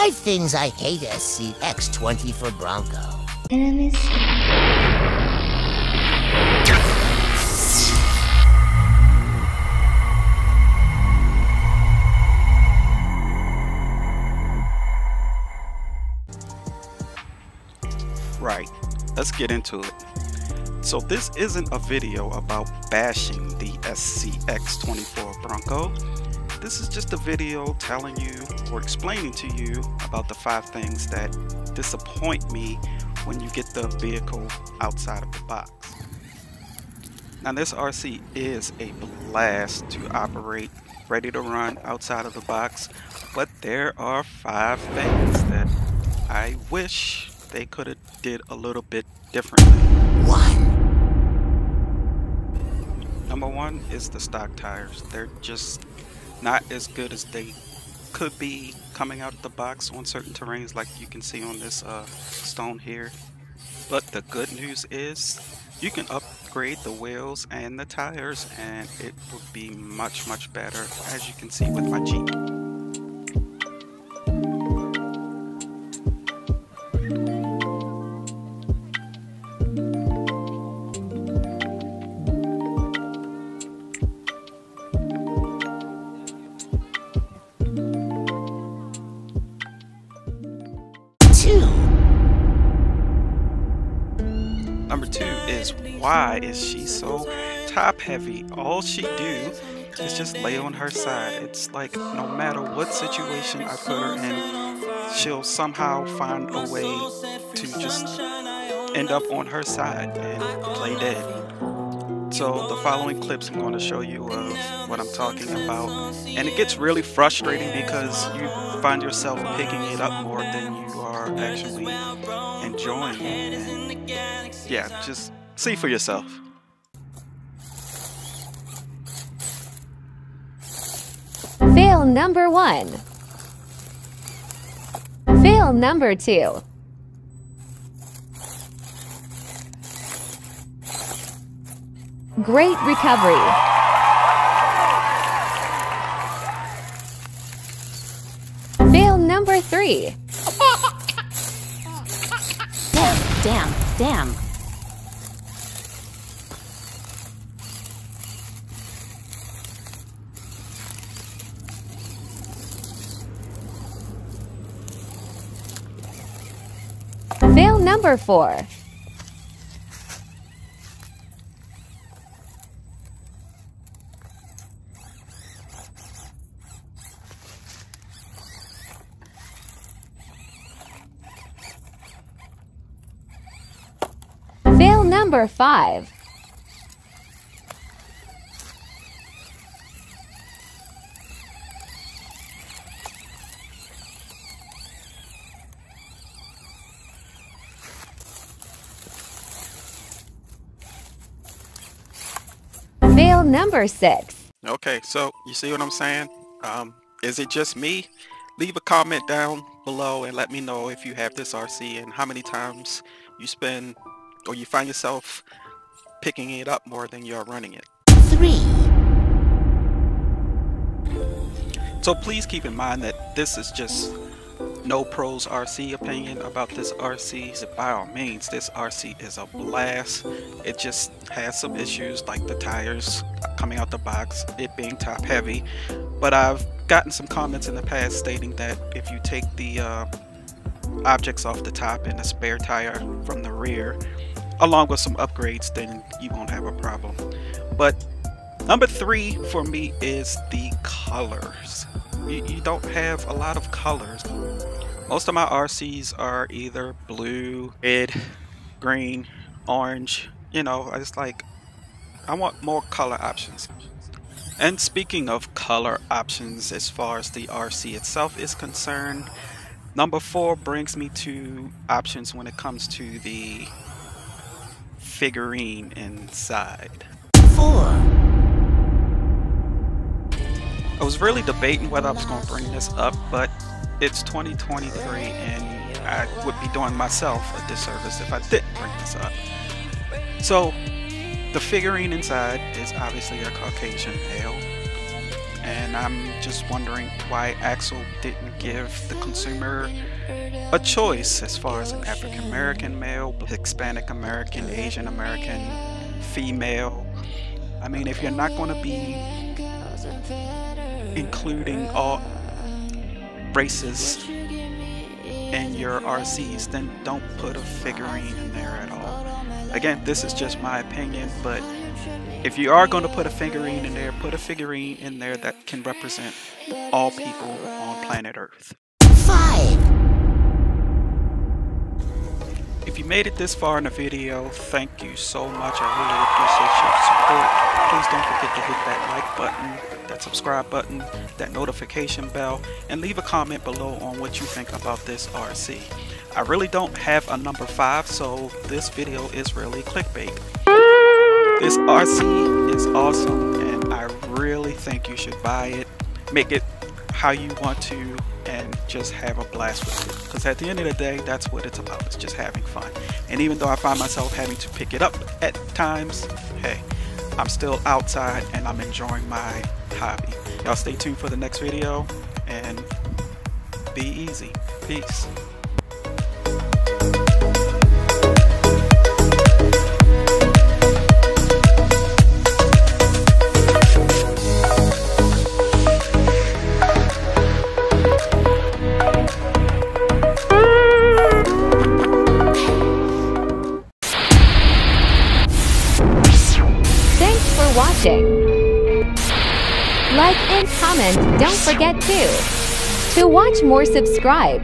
5 things I hate Scx24 Bronco. Enemies. Right, let's get into it. So this isn't a video about bashing the Scx24 Bronco. This is just a video telling you or explaining to you about the 5 things that disappoint me when you get the vehicle outside of the box. Now this RC is a blast to operate, ready to run outside of the box, but there are 5 things that I wish they could have did a little bit differently. 1. Number 1 is the stock tires. They're just not as good as they could be coming out of the box on certain terrains, like you can see on this stone here. But the good news is you can upgrade the wheels and the tires and it will be much better, as you can see with my Jeep. Number 2 is, why is she so top heavy? All she do is just lay on her side. It's like no matter what situation I put her in, she'll somehow find a way to just end up on her side and play dead. So the following clips I'm going to show you of what I'm talking about, and it gets really frustrating because you find yourself picking it up more than you are actually enjoying it. And yeah, just see for yourself. Fail number 1. Fail number 2. Great recovery. Fail number 3. Damn. Fail number 4. Fail number 5. Fail number 6. Okay, so you see what I'm saying? Is it just me? Leave a comment down below and let me know if you have this RC and how many times you spend or you find yourself picking it up more than you're running it. 3. So please keep in mind that this is just no pros RC opinion about this RC. So by all means, this RC is a blast. It just has some issues like the tires coming out the box, it being top heavy. But I've gotten some comments in the past stating that if you take the objects off the top and a spare tire from the rear along with some upgrades, then you won't have a problem. But number 3 for me is the colors. You don't have a lot of colors. Most of my RCs are either blue, red, green, orange. You know, it's like I want more color options. And speaking of color options, as far as the RC itself is concerned, number 4 brings me to options when it comes to the figurine inside. 4. I was really debating whether I was going to bring this up, but it's 2023 and I would be doing myself a disservice if I didn't bring this up. So the figurine inside is obviously a Caucasian male, and I'm just wondering why Axial didn't give the consumer a choice as far as an African American male, Hispanic American, Asian American, female. I mean, if you're not going to be including all races in your RCs, then don't put a figurine in there at all. Again, this is just my opinion, but if you are going to put a figurine in there, put a figurine in there that can represent all people on planet Earth. 5. If you made it this far in the video, thank you so much. I really appreciate your support. Please don't forget to hit that like button, that subscribe button, that notification bell, and leave a comment below on what you think about this RC. I really don't have a number 5, so this video is really clickbait. This RC is awesome, and I really think you should buy it. Make it how you want to, and just have a blast with it, because at the end of the day, that's what it's about. It's just having fun. And even though I find myself having to pick it up at times, hey, I'm still outside and I'm enjoying my hobby. Y'all stay tuned for the next video, and be easy. Peace. Watching. Like and comment, don't forget to watch more, subscribe.